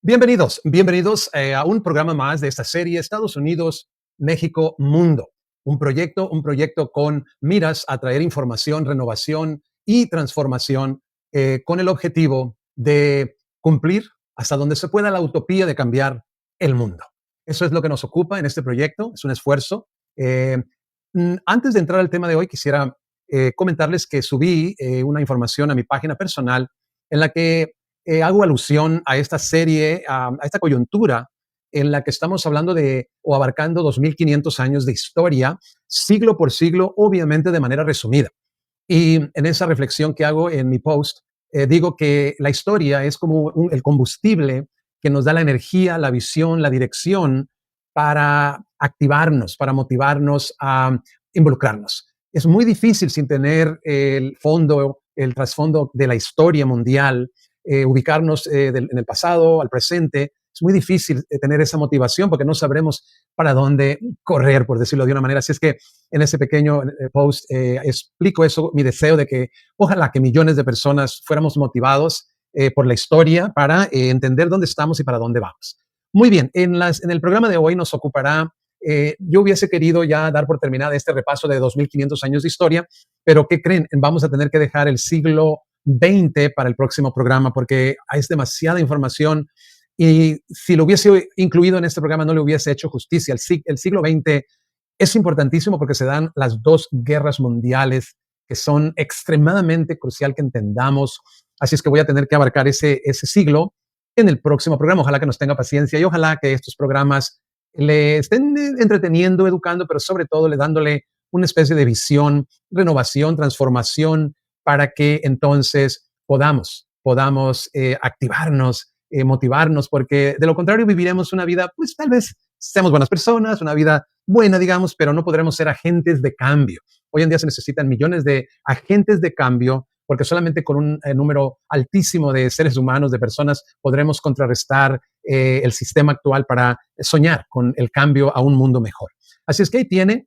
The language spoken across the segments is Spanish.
Bienvenidos a un programa más de esta serie Estados Unidos, México, Mundo. Un proyecto con miras a traer información, renovación y transformación con el objetivo de cumplir hasta donde se pueda la utopía de cambiar el mundo. Eso es lo que nos ocupa en este proyecto, es un esfuerzo. Eh, Antes de entrar al tema de hoy, quisiera comentarles que subí una información a mi página personal en la que hago alusión a esta serie, a esta coyuntura en la que estamos hablando de o abarcando 2500 años de historia, siglo por siglo, obviamente de manera resumida. Y en esa reflexión que hago en mi post, digo que la historia es como el combustible que nos da la energía, la visión, la dirección para activarnos, para motivarnos a involucrarnos. Es muy difícil sin tener el fondo, el trasfondo de la historia mundial, ubicarnos en el pasado al presente. Es muy difícil tener esa motivación porque no sabremos para dónde correr, por decirlo de una manera. Así es que en ese pequeño post explico eso, mi deseo de que ojalá que millones de personas fuéramos motivados por la historia para entender dónde estamos y para dónde vamos. Muy bien, en el programa de hoy nos ocupará, yo hubiese querido ya dar por terminada este repaso de 2500 años de historia, pero ¿qué creen? Vamos a tener que dejar el siglo XX para el próximo programa porque es demasiada información y si lo hubiese incluido en este programa no le hubiese hecho justicia. El siglo XX es importantísimo porque se dan las dos guerras mundiales que son extremadamente crucial que entendamos. Así es que voy a tener que abarcar ese siglo en el próximo programa. Ojalá que nos tenga paciencia y ojalá que estos programas le estén entreteniendo, educando, pero sobre todo le dándole una especie de visión, renovación, transformación para que entonces podamos activarnos, motivarnos, porque de lo contrario viviremos una vida, pues tal vez seamos buenas personas, una vida buena, digamos, pero no podremos ser agentes de cambio. Hoy en día se necesitan millones de agentes de cambio porque solamente con un número altísimo de seres humanos, de personas, podremos contrarrestar el sistema actual para soñar con el cambio a un mundo mejor. Así es que ahí tiene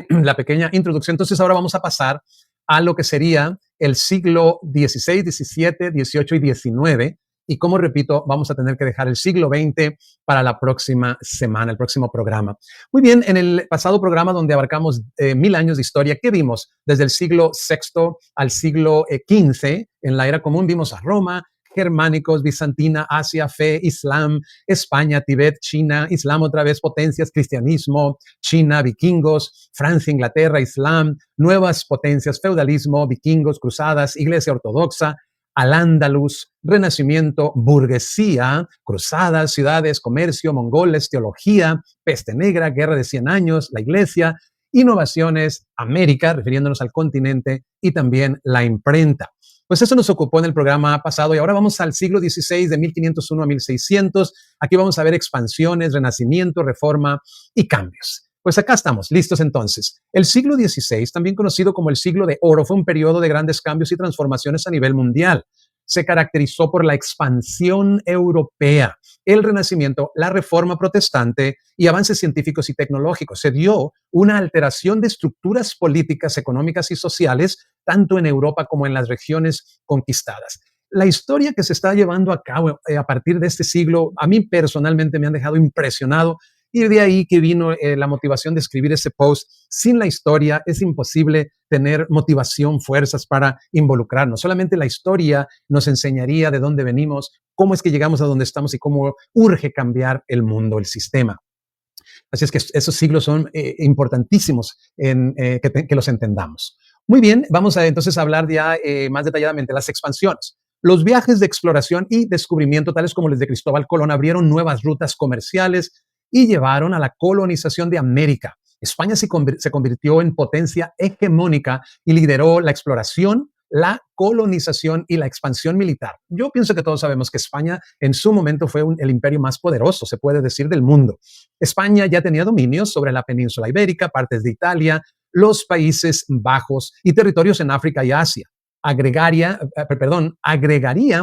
la pequeña introducción. Entonces ahora vamos a pasar a lo que sería el siglo XVI, XVII, XVIII y XIX. Y como repito, vamos a tener que dejar el siglo XX para la próxima semana, el próximo programa. Muy bien, en el pasado programa donde abarcamos 1000 años de historia, ¿qué vimos? Desde el siglo VI al siglo XV, en la era común vimos a Roma, germánicos, Bizantina, Asia, fe, Islam, España, Tibet, China, Islam otra vez, potencias, cristianismo, China, vikingos, Francia, Inglaterra, Islam, nuevas potencias, feudalismo, vikingos, cruzadas, iglesia ortodoxa, al-Ándalus, renacimiento, burguesía, cruzadas, ciudades, comercio, mongoles, teología, peste negra, guerra de 100 años, la iglesia, innovaciones, América, refiriéndonos al continente, y también la imprenta. Pues eso nos ocupó en el programa pasado y ahora vamos al siglo XVI, de 1501 a 1600. Aquí vamos a ver expansiones, renacimiento, reforma y cambios. Pues acá estamos, listos entonces. El siglo XVI, también conocido como el siglo de oro, fue un periodo de grandes cambios y transformaciones a nivel mundial. Se caracterizó por la expansión europea, el renacimiento, la reforma protestante y avances científicos y tecnológicos. Se dio una alteración de estructuras políticas, económicas y sociales, tanto en Europa como en las regiones conquistadas. La historia que se está llevando a cabo a partir de este siglo, a mí personalmente me han dejado impresionado y de ahí que vino la motivación de escribir ese post. Sin la historia es imposible tener motivación, fuerzas para involucrarnos. Solamente la historia nos enseñaría de dónde venimos, cómo es que llegamos a donde estamos y cómo urge cambiar el mundo, el sistema. Así es que esos siglos son importantísimos que los entendamos. Muy bien, vamos a entonces hablar ya más detalladamente de las expansiones. Los viajes de exploración y descubrimiento, tales como los de Cristóbal Colón, abrieron nuevas rutas comerciales y llevaron a la colonización de América. España se convirtió en potencia hegemónica y lideró la exploración, la colonización y la expansión militar. Yo pienso que todos sabemos que España en su momento fue el imperio más poderoso, se puede decir, del mundo. España ya tenía dominios sobre la península ibérica, partes de Italia, los Países Bajos y territorios en África y Asia. Agregaría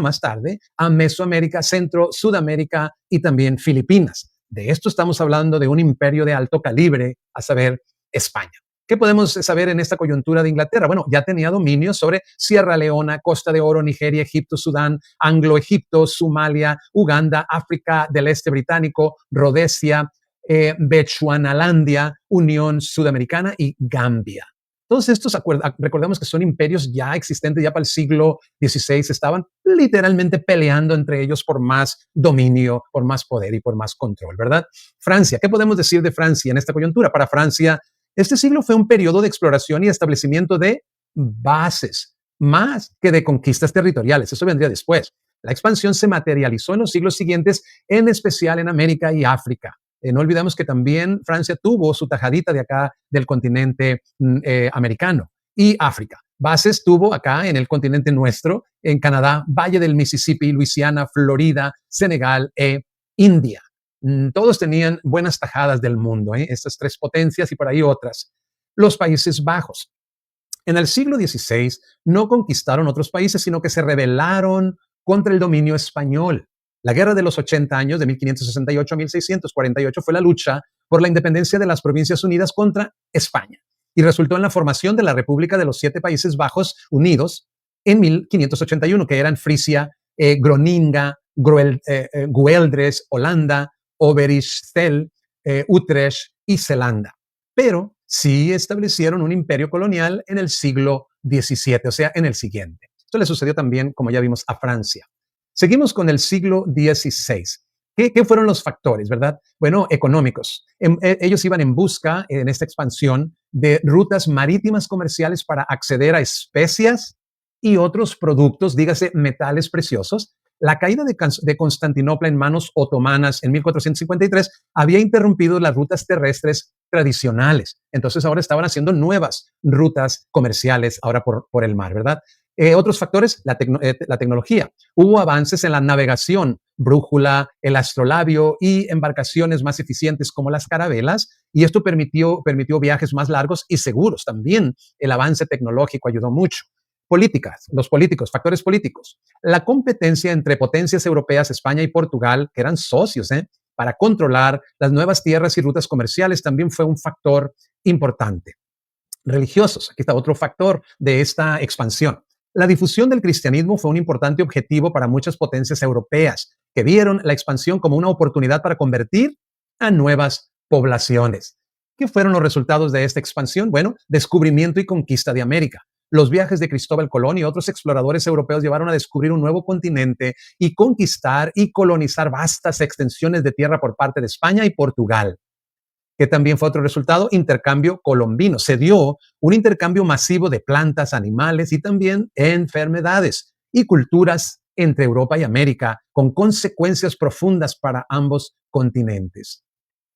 más tarde a Mesoamérica, Centro, Sudamérica y también Filipinas. De esto estamos hablando de un imperio de alto calibre, a saber, España. ¿Qué podemos saber en esta coyuntura de Inglaterra? Bueno, ya tenía dominio sobre Sierra Leona, Costa de Oro, Nigeria, Egipto, Sudán, Anglo-Egipto, Somalia, Uganda, África del Este británico, Rhodesia, Bechuanalandia, Unión Sudamericana y Gambia. Todos estos, recordemos que son imperios ya existentes, ya para el siglo XVI, estaban literalmente peleando entre ellos por más dominio, por más poder y por más control, ¿verdad? Francia, ¿qué podemos decir de Francia en esta coyuntura? Para Francia, este siglo fue un periodo de exploración y establecimiento de bases, más que de conquistas territoriales. Eso vendría después. La expansión se materializó en los siglos siguientes, en especial en América y África. No olvidemos que también Francia tuvo su tajadita de acá del continente americano y África. Bases tuvo acá en el continente nuestro, en Canadá, Valle del Mississippi, Luisiana, Florida, Senegal e India. Todos tenían buenas tajadas del mundo, estas tres potencias y por ahí otras. Los Países Bajos. En el siglo XVI no conquistaron otros países, sino que se rebelaron contra el dominio español. La Guerra de los 80 años, de 1568 a 1648, fue la lucha por la independencia de las Provincias Unidas contra España y resultó en la formación de la República de los Siete Países Bajos Unidos en 1581, que eran Frisia, Groninga, Gueldres, Holanda, Overijssel, Utrecht y Zelanda. Pero sí establecieron un imperio colonial en el siglo XVII, o sea, en el siguiente. Esto le sucedió también, como ya vimos, a Francia. Seguimos con el siglo XVI. ¿Qué fueron los factores, verdad? Bueno, económicos. Ellos iban en busca, en esta expansión, de rutas marítimas comerciales para acceder a especias y otros productos, dígase metales preciosos. La caída de Constantinopla en manos otomanas en 1453 había interrumpido las rutas terrestres tradicionales. Entonces ahora estaban haciendo nuevas rutas comerciales ahora por el mar, ¿verdad? Otros factores, la tecnología. Hubo avances en la navegación, brújula, el astrolabio y embarcaciones más eficientes como las carabelas, y esto permitió viajes más largos y seguros. También el avance tecnológico ayudó mucho. Políticas, los políticos, factores políticos. La competencia entre potencias europeas, España y Portugal, que eran socios, para controlar las nuevas tierras y rutas comerciales, también fue un factor importante. Religiosos, aquí está otro factor de esta expansión. La difusión del cristianismo fue un importante objetivo para muchas potencias europeas, que vieron la expansión como una oportunidad para convertir a nuevas poblaciones. ¿Qué fueron los resultados de esta expansión? Bueno, descubrimiento y conquista de América. Los viajes de Cristóbal Colón y otros exploradores europeos llevaron a descubrir un nuevo continente y conquistar y colonizar vastas extensiones de tierra por parte de España y Portugal. Que también fue otro resultado, intercambio colombino. Se dio un intercambio masivo de plantas, animales y también enfermedades y culturas entre Europa y América, con consecuencias profundas para ambos continentes.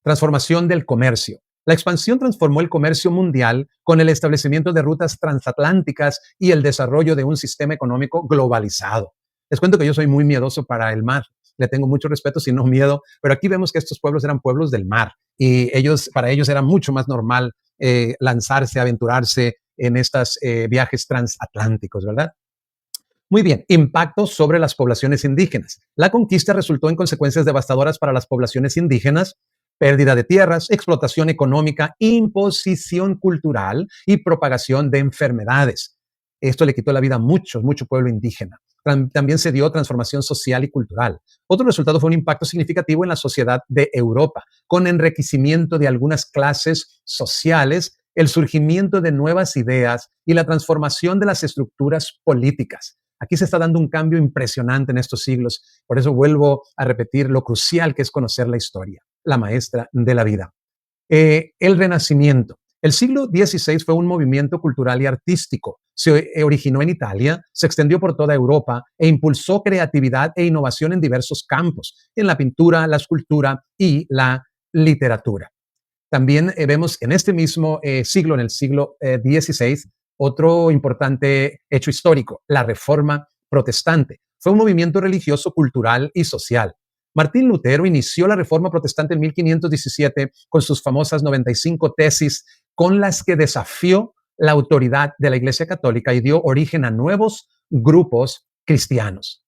Transformación del comercio. La expansión transformó el comercio mundial con el establecimiento de rutas transatlánticas y el desarrollo de un sistema económico globalizado. Les cuento que yo soy muy miedoso para el mar. Le tengo mucho respeto, si no miedo, pero aquí vemos que estos pueblos eran pueblos del mar y para ellos era mucho más normal lanzarse, aventurarse en estos viajes transatlánticos, ¿verdad? Muy bien, impacto sobre las poblaciones indígenas. La conquista resultó en consecuencias devastadoras para las poblaciones indígenas, pérdida de tierras, explotación económica, imposición cultural y propagación de enfermedades. Esto le quitó la vida a mucho pueblo indígena. También se dio transformación social y cultural. Otro resultado fue un impacto significativo en la sociedad de Europa, con enriquecimiento de algunas clases sociales, el surgimiento de nuevas ideas y la transformación de las estructuras políticas. Aquí se está dando un cambio impresionante en estos siglos. Por eso vuelvo a repetir lo crucial que es conocer la historia, la maestra de la vida. El Renacimiento. El siglo XVI fue un movimiento cultural y artístico. Se originó en Italia, se extendió por toda Europa e impulsó creatividad e innovación en diversos campos, en la pintura, la escultura y la literatura. También vemos en este mismo siglo, en el siglo XVI, otro importante hecho histórico, la Reforma Protestante. Fue un movimiento religioso, cultural y social. Martín Lutero inició la Reforma Protestante en 1517 con sus famosas 95 tesis con las que desafió la autoridad de la Iglesia Católica y dio origen a nuevos grupos cristianos.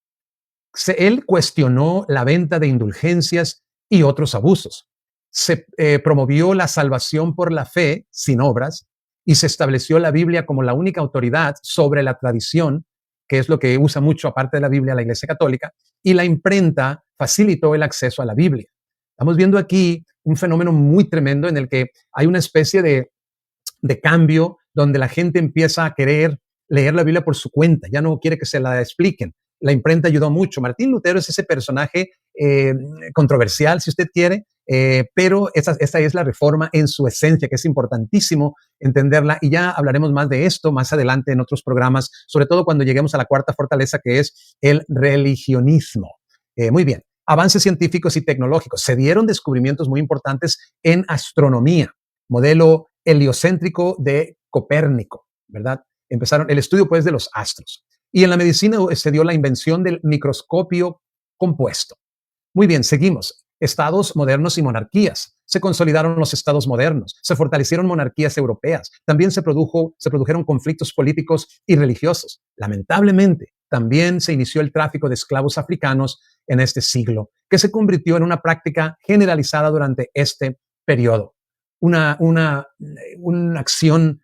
Él cuestionó la venta de indulgencias y otros abusos. Se promovió la salvación por la fe sin obras y se estableció la Biblia como la única autoridad sobre la tradición, que es lo que usa mucho, aparte de la Biblia, la Iglesia Católica, y la imprenta facilitó el acceso a la Biblia. Estamos viendo aquí un fenómeno muy tremendo en el que hay una especie de cambio donde la gente empieza a querer leer la Biblia por su cuenta, ya no quiere que se la expliquen. La imprenta ayudó mucho. Martín Lutero es ese personaje controversial, si usted quiere, pero esta es la reforma en su esencia, que es importantísimo entenderla, y ya hablaremos más de esto más adelante en otros programas, sobre todo cuando lleguemos a la cuarta fortaleza, que es el religionismo. Muy bien, avances científicos y tecnológicos. Se dieron descubrimientos muy importantes en astronomía, modelo heliocéntrico de Copérnico, ¿verdad? Empezaron el estudio, pues, de los astros. Y en la medicina se dio la invención del microscopio compuesto. Muy bien, seguimos. Estados modernos y monarquías. Se consolidaron los estados modernos, se fortalecieron monarquías europeas, también se produjeron conflictos políticos y religiosos. Lamentablemente, también se inició el tráfico de esclavos africanos en este siglo, que se convirtió en una práctica generalizada durante este periodo. Una acción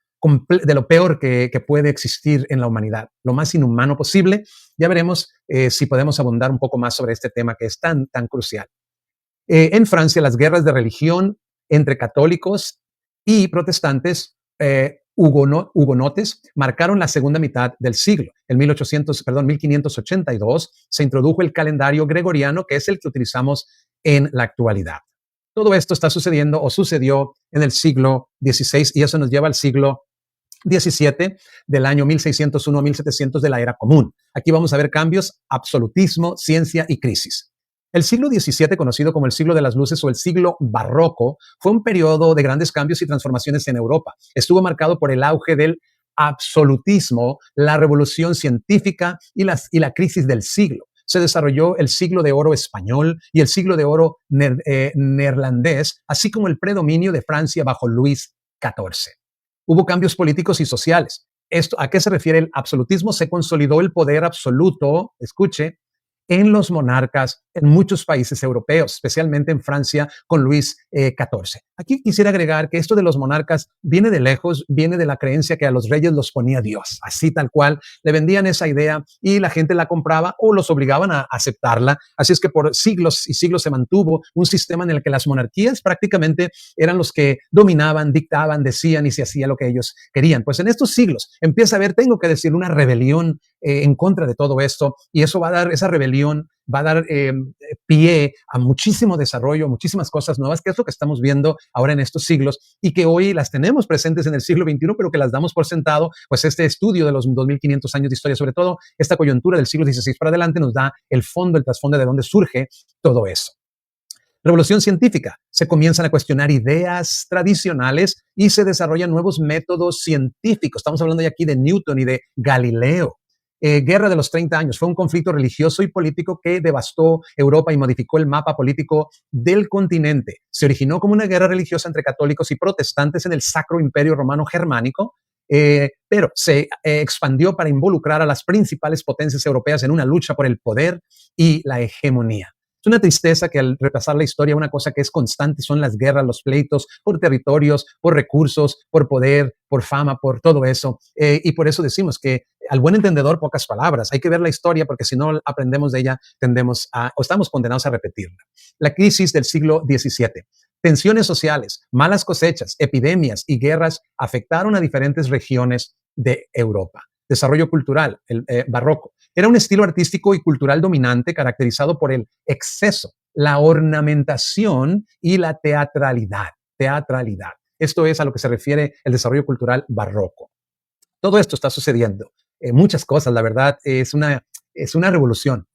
de lo peor que puede existir en la humanidad, lo más inhumano posible. Ya veremos si podemos abundar un poco más sobre este tema que es tan crucial. En Francia, las guerras de religión entre católicos y protestantes hugonotes marcaron la segunda mitad del siglo. En 1582 se introdujo el calendario gregoriano, que es el que utilizamos en la actualidad. Todo esto está sucediendo o sucedió en el siglo XVI, y eso nos lleva al siglo XVII, del año 1601 a 1700 de la era común. Aquí vamos a ver cambios: absolutismo, ciencia y crisis. El siglo XVII, conocido como el siglo de las luces o el siglo barroco, fue un periodo de grandes cambios y transformaciones en Europa. Estuvo marcado por el auge del absolutismo, la revolución científica y la crisis del siglo. Se desarrolló el siglo de oro español y el siglo de oro neerlandés, así como el predominio de Francia bajo Luis XIV. Hubo cambios políticos y sociales. ¿A qué se refiere el absolutismo? Se consolidó el poder absoluto, escuche, en los monarcas en muchos países europeos, especialmente en Francia con Luis XIV. Aquí quisiera agregar que esto de los monarcas viene de lejos, viene de la creencia que a los reyes los ponía Dios, así tal cual. Le vendían esa idea y la gente la compraba o los obligaban a aceptarla. Así es que por siglos y siglos se mantuvo un sistema en el que las monarquías prácticamente eran los que dominaban, dictaban, decían y se hacía lo que ellos querían. Pues en estos siglos empieza a haber, tengo que decir, una rebelión en contra de todo esto, y eso va a dar, esa rebelión va a dar pie a muchísimo desarrollo, muchísimas cosas nuevas, que es lo que estamos viendo ahora en estos siglos y que hoy las tenemos presentes en el siglo XXI, pero que las damos por sentado. Pues este estudio de los 2500 años de historia, sobre todo esta coyuntura del siglo XVI para adelante, nos da el fondo, el trasfondo de dónde surge todo eso. Revolución científica. Se comienzan a cuestionar ideas tradicionales y se desarrollan nuevos métodos científicos. Estamos hablando ya aquí de Newton y de Galileo. Guerra de los 30 años. Fue un conflicto religioso y político que devastó Europa y modificó el mapa político del continente. Se originó como una guerra religiosa entre católicos y protestantes en el Sacro Imperio Romano Germánico, pero se expandió para involucrar a las principales potencias europeas en una lucha por el poder y la hegemonía. Es una tristeza que al repasar la historia, una cosa que es constante son las guerras, los pleitos por territorios, por recursos, por poder, por fama, por todo eso. Y por eso decimos que al buen entendedor, pocas palabras. Hay que ver la historia porque si no aprendemos de ella, o estamos condenados a repetirla. La crisis del siglo XVII. Tensiones sociales, malas cosechas, epidemias y guerras afectaron a diferentes regiones de Europa. Desarrollo cultural, el barroco. Era un estilo artístico y cultural dominante caracterizado por el exceso, la ornamentación y la teatralidad. Esto es a lo que se refiere el desarrollo cultural barroco. Todo esto está sucediendo. Muchas cosas, la verdad, es una revolución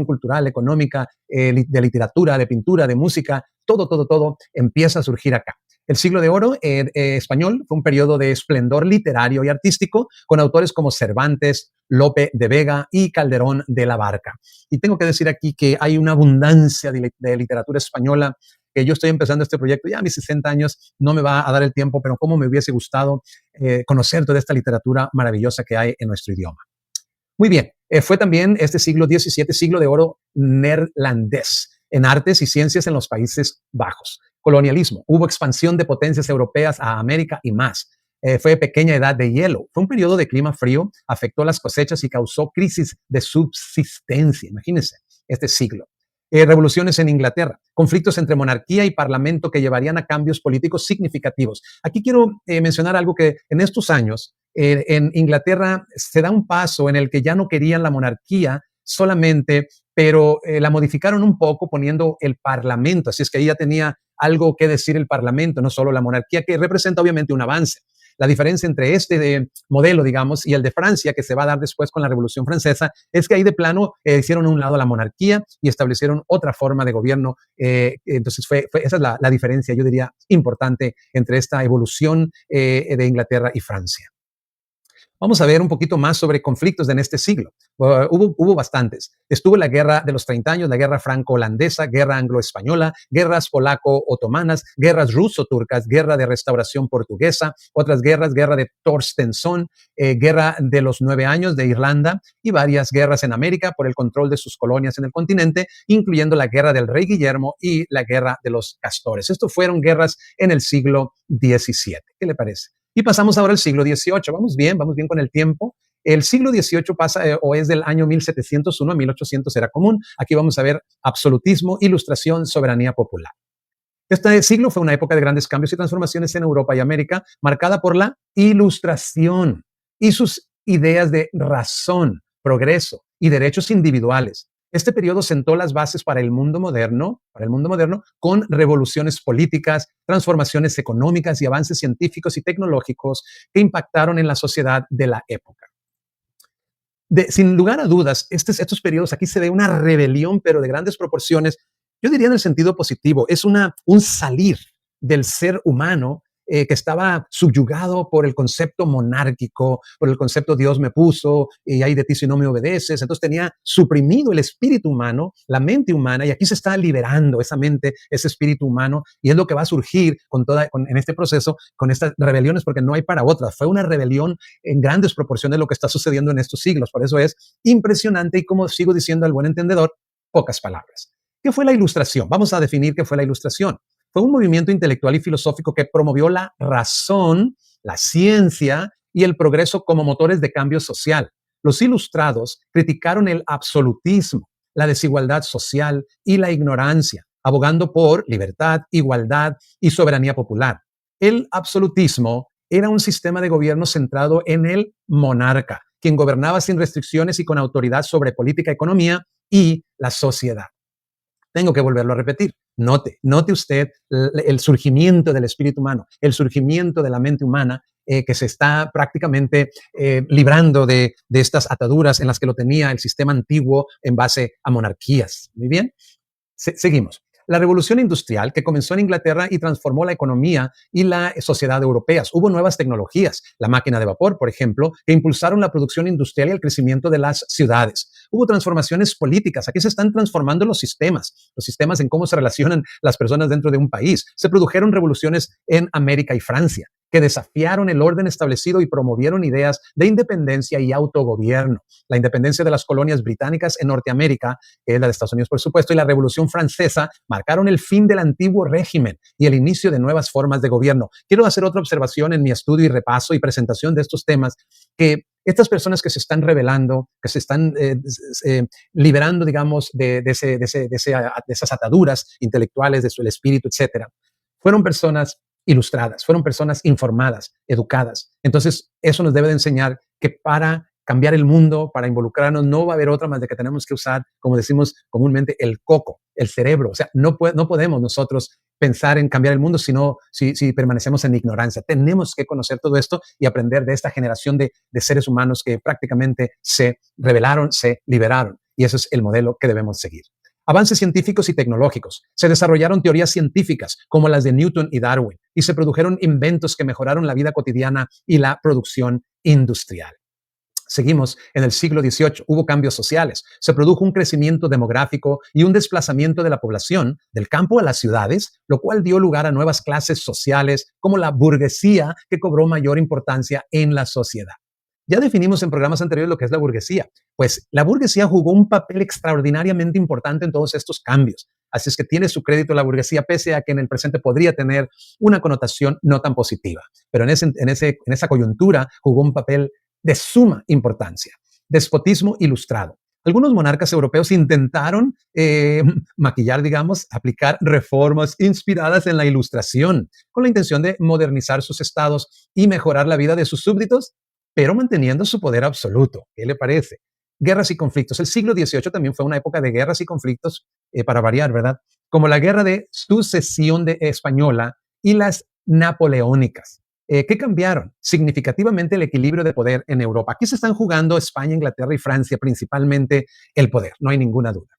cultural, económica, de literatura, de pintura, de música, todo empieza a surgir acá. El siglo de oro español fue un periodo de esplendor literario y artístico con autores como Cervantes, Lope de Vega y Calderón de la Barca. Y tengo que decir aquí que hay una abundancia de literatura española, que yo estoy empezando este proyecto ya a mis 60 años, no me va a dar el tiempo, pero cómo me hubiese gustado conocer toda esta literatura maravillosa que hay en nuestro idioma. Muy bien, fue también este siglo XVII, siglo de oro neerlandés, en artes y ciencias en los Países Bajos. Colonialismo, hubo expansión de potencias europeas a América y más. fue pequeña edad de hielo. Fue un periodo de clima frío, afectó las cosechas y causó crisis de subsistencia. Imagínense este siglo. Revoluciones en Inglaterra, conflictos entre monarquía y parlamento que llevarían a cambios políticos significativos. Aquí quiero mencionar algo que en estos años en Inglaterra se da un paso en el que ya no querían la monarquía solamente, pero la modificaron un poco poniendo el parlamento, así es que ahí ya tenía algo que decir el parlamento, no solo la monarquía, que representa obviamente un avance. La diferencia entre este modelo, digamos, y el de Francia, que se va a dar después con la Revolución Francesa, es que ahí de plano hicieron a un lado la monarquía y establecieron otra forma de gobierno. Entonces, esa es la diferencia, yo diría, importante entre esta evolución de Inglaterra y Francia. Vamos a ver un poquito más sobre conflictos en este siglo. Hubo bastantes. Estuvo la guerra de los 30 años, la guerra franco-holandesa, guerra anglo-española, guerras polaco-otomanas, guerras ruso-turcas, guerra de restauración portuguesa, otras guerras, guerra de Torstensson, guerra de los 9 años de Irlanda y varias guerras en América por el control de sus colonias en el continente, incluyendo la guerra del rey Guillermo y la guerra de los castores. Estos fueron guerras en el siglo XVII. ¿Qué le parece? Y pasamos ahora al siglo XVIII. Vamos bien con el tiempo. El siglo XVIII pasa o es del año 1701 a 1800, era común. Aquí vamos a ver absolutismo, ilustración, soberanía popular. Este siglo fue una época de grandes cambios y transformaciones en Europa y América, marcada por la ilustración y sus ideas de razón, progreso y derechos individuales. Este periodo sentó las bases para el mundo moderno, con revoluciones políticas, transformaciones económicas y avances científicos y tecnológicos que impactaron en la sociedad de la época. Sin lugar a dudas, estos periodos aquí se ve una rebelión, pero de grandes proporciones. Yo diría en el sentido positivo, es un salir del ser humano que estaba subyugado por el concepto monárquico, por el concepto Dios me puso y hay de ti si no me obedeces. Entonces tenía suprimido el espíritu humano, la mente humana, y aquí se está liberando esa mente, ese espíritu humano, y es lo que va a surgir en este proceso, con estas rebeliones, porque no hay para otras. Fue una rebelión en grandes proporciones lo que está sucediendo en estos siglos. Por eso es impresionante y, como sigo diciendo al buen entendedor, pocas palabras. ¿Qué fue la Ilustración? Vamos a definir qué fue la Ilustración. Fue un movimiento intelectual y filosófico que promovió la razón, la ciencia y el progreso como motores de cambio social. Los ilustrados criticaron el absolutismo, la desigualdad social y la ignorancia, abogando por libertad, igualdad y soberanía popular. El absolutismo era un sistema de gobierno centrado en el monarca, quien gobernaba sin restricciones y con autoridad sobre política, economía y la sociedad. Tengo que volverlo a repetir. Note usted el surgimiento del espíritu humano, el surgimiento de la mente humana que se está prácticamente librando de estas ataduras en las que lo tenía el sistema antiguo en base a monarquías. Muy bien, seguimos. La revolución industrial que comenzó en Inglaterra y transformó la economía y la sociedad europeas. Hubo nuevas tecnologías, la máquina de vapor, por ejemplo, que impulsaron la producción industrial y el crecimiento de las ciudades. Hubo transformaciones políticas. Aquí se están transformando los sistemas en cómo se relacionan las personas dentro de un país. Se produjeron revoluciones en América y Francia, que desafiaron el orden establecido y promovieron ideas de independencia y autogobierno. La independencia de las colonias británicas en Norteamérica, que es la de Estados Unidos, por supuesto, y la Revolución Francesa marcaron el fin del antiguo régimen y el inicio de nuevas formas de gobierno. Quiero hacer otra observación en mi estudio y repaso y presentación de estos temas, que estas personas que se están revelando, que se están liberando, digamos, de esas ataduras intelectuales, de su espíritu, etcétera, fueron personas ilustradas, fueron personas informadas, educadas. Entonces, eso nos debe de enseñar que para cambiar el mundo, para involucrarnos, no va a haber otra más de que tenemos que usar, como decimos comúnmente, el coco, el cerebro. O sea, no podemos nosotros pensar en cambiar el mundo si permanecemos en ignorancia. Tenemos que conocer todo esto y aprender de esta generación de seres humanos que prácticamente se rebelaron, se liberaron. Y ese es el modelo que debemos seguir. Avances científicos y tecnológicos. Se desarrollaron teorías científicas como las de Newton y Darwin y se produjeron inventos que mejoraron la vida cotidiana y la producción industrial. Seguimos en el siglo XVIII, hubo cambios sociales, se produjo un crecimiento demográfico y un desplazamiento de la población del campo a las ciudades, lo cual dio lugar a nuevas clases sociales como la burguesía, que cobró mayor importancia en la sociedad. Ya definimos en programas anteriores lo que es la burguesía. Pues la burguesía jugó un papel extraordinariamente importante en todos estos cambios. Así es que tiene su crédito la burguesía, pese a que en el presente podría tener una connotación no tan positiva. Pero en esa coyuntura jugó un papel de suma importancia. Despotismo ilustrado. Algunos monarcas europeos intentaron maquillar, digamos, aplicar reformas inspiradas en la Ilustración, con la intención de modernizar sus estados y mejorar la vida de sus súbditos, pero manteniendo su poder absoluto. ¿Qué le parece? Guerras y conflictos. El siglo XVIII también fue una época de guerras y conflictos, para variar, ¿verdad? Como la guerra de sucesión española y las napoleónicas. ¿Qué cambiaron? Significativamente el equilibrio de poder en Europa. Aquí se están jugando España, Inglaterra y Francia principalmente el poder, no hay ninguna duda.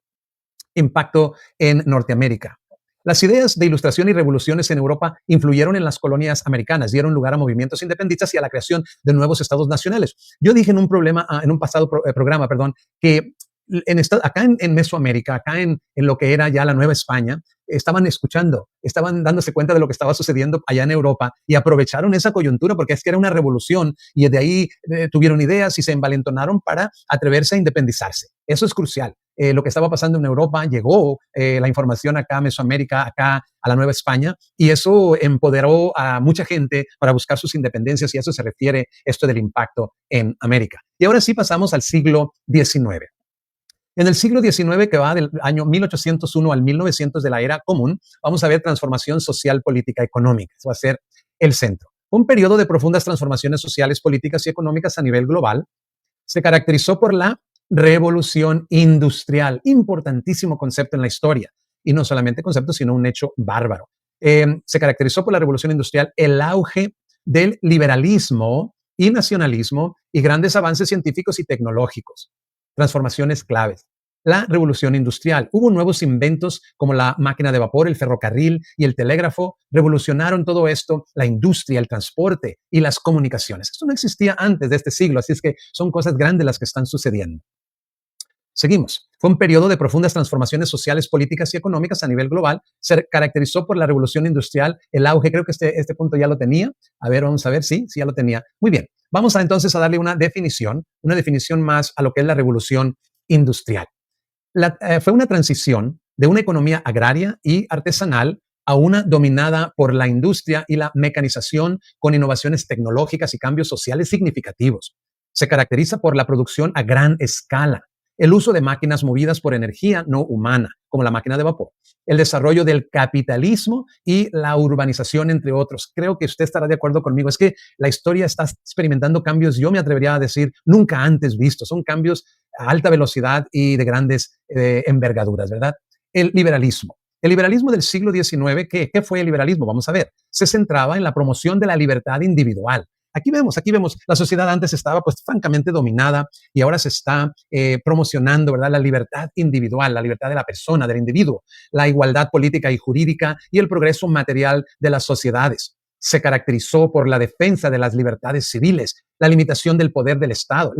Impacto en Norteamérica. Las ideas de ilustración y revoluciones en Europa influyeron en las colonias americanas, dieron lugar a movimientos independistas y a la creación de nuevos estados nacionales. Yo dije en un pasado programa, perdón, que acá en Mesoamérica, acá en lo que era ya la Nueva España, estaban escuchando, estaban dándose cuenta de lo que estaba sucediendo allá en Europa y aprovecharon esa coyuntura porque es que era una revolución y de ahí tuvieron ideas y se envalentonaron para atreverse a independizarse. Eso es crucial. Lo que estaba pasando en Europa, llegó la información acá a Mesoamérica, acá a la Nueva España, y eso empoderó a mucha gente para buscar sus independencias, y a eso se refiere esto del impacto en América. Y ahora sí pasamos al siglo XIX. En el siglo XIX, que va del año 1801 al 1900 de la era común, vamos a ver transformación social, política, económica. Eso va a ser el centro. Un periodo de profundas transformaciones sociales, políticas y económicas a nivel global. Se caracterizó por la revolución industrial, importantísimo concepto en la historia, y no solamente concepto, sino un hecho bárbaro. Se caracterizó por la revolución industrial el auge del liberalismo y nacionalismo y grandes avances científicos y tecnológicos. Transformaciones claves. La revolución industrial. Hubo nuevos inventos como la máquina de vapor, el ferrocarril y el telégrafo. Revolucionaron todo esto, la industria, el transporte y las comunicaciones. Esto no existía antes de este siglo, así es que son cosas grandes las que están sucediendo. Seguimos. Fue un periodo de profundas transformaciones sociales, políticas y económicas a nivel global. Se caracterizó por la revolución industrial, el auge. Creo que este punto ya lo tenía. A ver, vamos a ver. Sí, ya lo tenía. Muy bien. Vamos entonces a darle una definición más a lo que es la revolución industrial. Fue una transición de una economía agraria y artesanal a una dominada por la industria y la mecanización, con innovaciones tecnológicas y cambios sociales significativos. Se caracteriza por la producción a gran escala, el uso de máquinas movidas por energía no humana, como la máquina de vapor, el desarrollo del capitalismo y la urbanización, entre otros. Creo que usted estará de acuerdo conmigo. Es que la historia está experimentando cambios, yo me atrevería a decir, nunca antes vistos. Son cambios a alta velocidad y de grandes envergaduras, ¿verdad? El liberalismo. El liberalismo del siglo XIX, ¿qué fue el liberalismo? Vamos a ver. Se centraba en la promoción de la libertad individual. Aquí vemos, la sociedad antes estaba pues francamente dominada y ahora se está promocionando, ¿verdad? La libertad individual, la libertad de la persona, del individuo, la igualdad política y jurídica y el progreso material de las sociedades. Se caracterizó por la defensa de las libertades civiles, la limitación del poder del Estado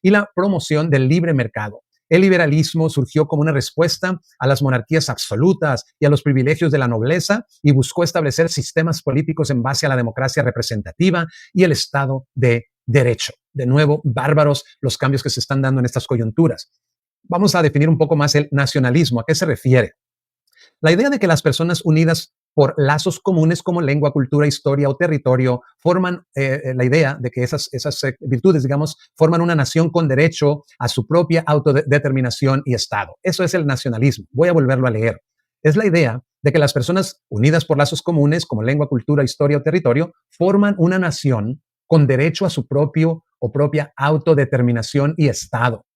y la promoción del libre mercado. El liberalismo surgió como una respuesta a las monarquías absolutas y a los privilegios de la nobleza y buscó establecer sistemas políticos en base a la democracia representativa y el Estado de Derecho. De nuevo, bárbaros los cambios que se están dando en estas coyunturas. Vamos a definir un poco más el nacionalismo. ¿A qué se refiere? La idea de que las personas unidas por lazos comunes como lengua, cultura, historia o territorio forman la idea de que esas virtudes, digamos, forman una nación con derecho a su propia autodeterminación y Estado. Eso es el nacionalismo. Voy a volverlo a leer. Es la idea de que las personas unidas por lazos comunes como lengua, cultura, historia o territorio forman una nación con derecho a su propia autodeterminación y Estado.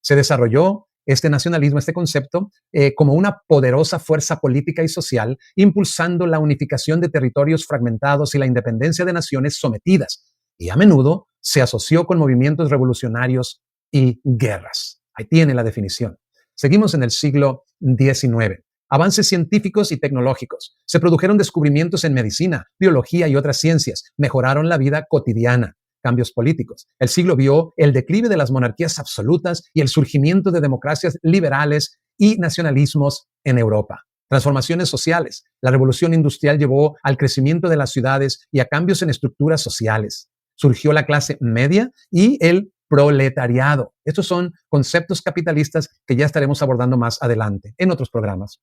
Se desarrolló este nacionalismo, este concepto, como una poderosa fuerza política y social, impulsando la unificación de territorios fragmentados y la independencia de naciones sometidas, y a menudo se asoció con movimientos revolucionarios y guerras. Ahí tiene la definición. Seguimos en el siglo XIX. Avances científicos y tecnológicos. Se produjeron descubrimientos en medicina, biología y otras ciencias. Mejoraron la vida cotidiana. Cambios políticos. El siglo vio el declive de las monarquías absolutas y el surgimiento de democracias liberales y nacionalismos en Europa. Transformaciones sociales. La revolución industrial llevó al crecimiento de las ciudades y a cambios en estructuras sociales. Surgió la clase media y el proletariado. Estos son conceptos capitalistas que ya estaremos abordando más adelante en otros programas.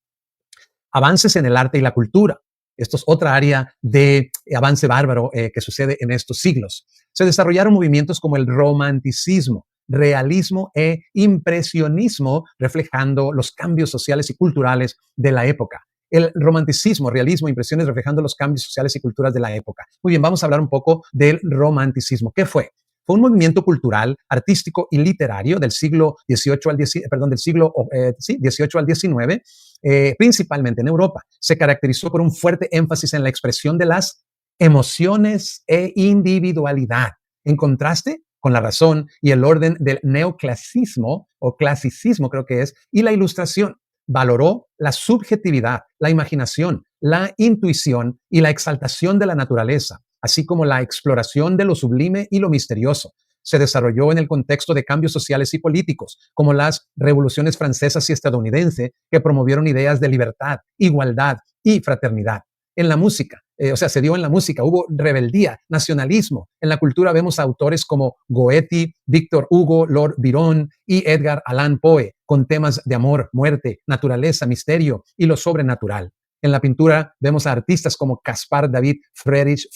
Avances en el arte y la cultura. Esto es otra área de avance bárbaro que sucede en estos siglos. Se desarrollaron movimientos como el romanticismo, realismo e impresionismo, reflejando los cambios sociales y culturales de la época. El romanticismo, realismo, impresiones reflejando los cambios sociales y culturas de la época. Muy bien, vamos a hablar un poco del romanticismo. ¿Qué fue? Fue un movimiento cultural, artístico y literario del siglo XVIII al XVIII al XIX, principalmente en Europa. Se caracterizó por un fuerte énfasis en la expresión de las emociones e individualidad, en contraste con la razón y el orden del neoclasicismo, o clasicismo creo que es, y la ilustración. Valoró la subjetividad, la imaginación, la intuición y la exaltación de la naturaleza, así como la exploración de lo sublime y lo misterioso. Se desarrolló en el contexto de cambios sociales y políticos, como las revoluciones francesas y estadounidenses, que promovieron ideas de libertad, igualdad y fraternidad. En la música, se dio en la música, hubo rebeldía, nacionalismo. En la cultura vemos a autores como Goethe, Víctor Hugo, Lord Byron y Edgar Allan Poe, con temas de amor, muerte, naturaleza, misterio y lo sobrenatural. En la pintura vemos a artistas como Caspar David Friedrich,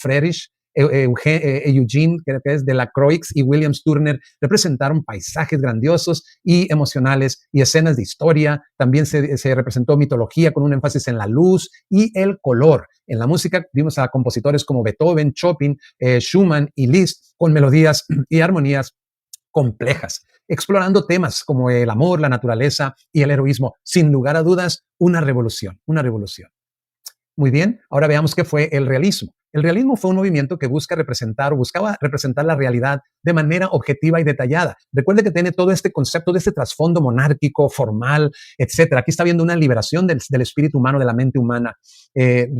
Eugene, creo que es Delacroix, y William Turner, representaron paisajes grandiosos y emocionales y escenas de historia. También se representó mitología con un énfasis en la luz y el color. En la música vimos a compositores como Beethoven, Chopin, Schumann y Liszt, con melodías y armonías complejas, explorando temas como el amor, la naturaleza y el heroísmo. Sin lugar a dudas, una revolución, una revolución. Muy bien, ahora veamos qué fue el realismo. El realismo fue un movimiento que buscaba representar la realidad de manera objetiva y detallada. Recuerde que tiene todo este concepto de este trasfondo monárquico, formal, etcétera. Aquí está viendo una liberación del espíritu humano, de la mente humana.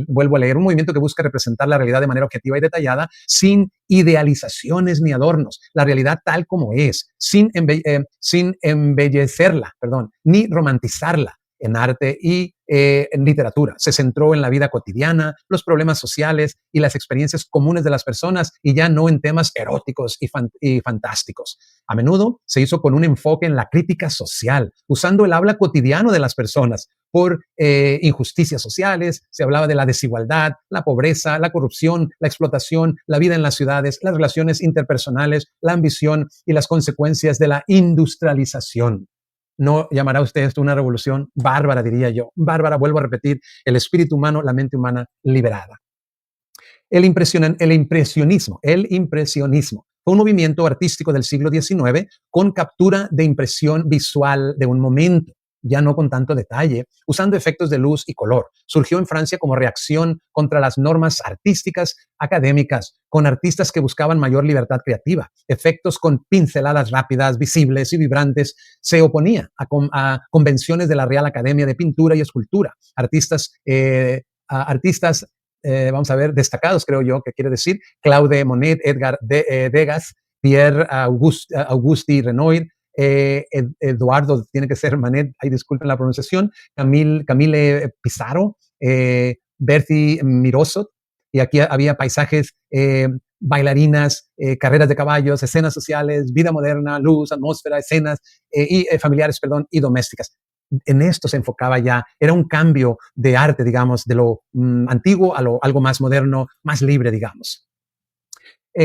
Vuelvo a leer, un movimiento que busca representar la realidad de manera objetiva y detallada, sin idealizaciones ni adornos, la realidad tal como es, sin embellecerla, ni romantizarla en arte y en literatura. Se centró en la vida cotidiana, los problemas sociales y las experiencias comunes de las personas, y ya no en temas eróticos y fantásticos. A menudo se hizo con un enfoque en la crítica social, usando el habla cotidiano de las personas por injusticias sociales. Se hablaba de la desigualdad, la pobreza, la corrupción, la explotación, la vida en las ciudades, las relaciones interpersonales, la ambición y las consecuencias de la industrialización. ¿No llamará usted esto una revolución bárbara, diría yo? Bárbara, vuelvo a repetir, el espíritu humano, la mente humana liberada. El impresionismo fue un movimiento artístico del siglo XIX con captura de impresión visual de un momento, ya no con tanto detalle, usando efectos de luz y color. Surgió en Francia como reacción contra las normas artísticas académicas, con artistas que buscaban mayor libertad creativa. Efectos con pinceladas rápidas, visibles y vibrantes. Se oponía a convenciones de la Real Academia de Pintura y Escultura. Artistas vamos a ver, destacados, creo yo, que quiere decir Claude Monet, Edgar Degas, Auguste Renoir, Eduardo, tiene que ser Manet, ahí disculpen la pronunciación, Camille Pissarro, Berthe Mirosot, y aquí había paisajes, bailarinas, carreras de caballos, escenas sociales, vida moderna, luz, atmósfera, escenas familiares, y domésticas. En esto se enfocaba ya, era un cambio de arte, digamos, de lo antiguo a algo más moderno, más libre, digamos.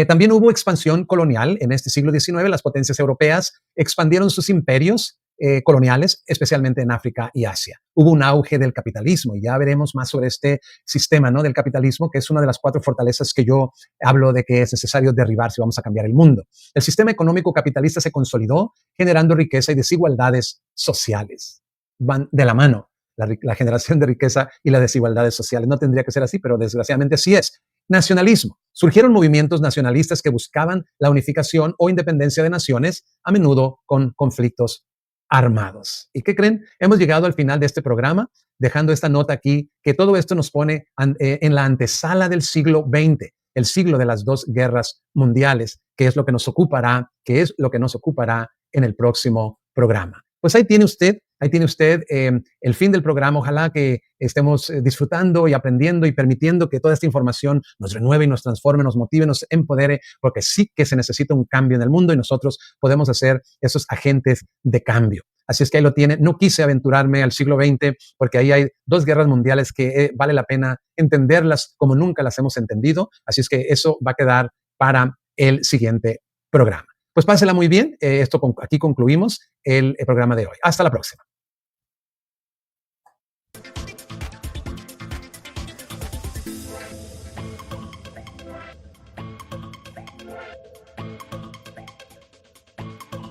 También hubo expansión colonial en este siglo XIX. Las potencias europeas expandieron sus imperios coloniales, especialmente en África y Asia. Hubo un auge del capitalismo, y ya veremos más sobre este sistema, ¿no?, del capitalismo, que es una de las 4 fortalezas que yo hablo de que es necesario derribar si vamos a cambiar el mundo. El sistema económico capitalista se consolidó, generando riqueza y desigualdades sociales. Van de la mano la generación de riqueza y las desigualdades sociales. No tendría que ser así, pero desgraciadamente así es. Nacionalismo. Surgieron movimientos nacionalistas que buscaban la unificación o independencia de naciones, a menudo con conflictos armados. ¿Y qué creen? Hemos llegado al final de este programa, dejando esta nota aquí, que todo esto nos pone en la antesala del siglo XX, el siglo de las 2 guerras mundiales, que es lo que nos ocupará en el próximo programa. Pues ahí tiene usted ahí tiene usted el fin del programa. Ojalá que estemos disfrutando y aprendiendo y permitiendo que toda esta información nos renueve y nos transforme, nos motive, nos empodere, porque sí que se necesita un cambio en el mundo y nosotros podemos hacer esos agentes de cambio. Así es que ahí lo tiene. No quise aventurarme al siglo XX porque ahí hay dos guerras mundiales que vale la pena entenderlas como nunca las hemos entendido. Así es que eso va a quedar para el siguiente programa. Pues pásela muy bien. Aquí concluimos el programa de hoy. Hasta la próxima.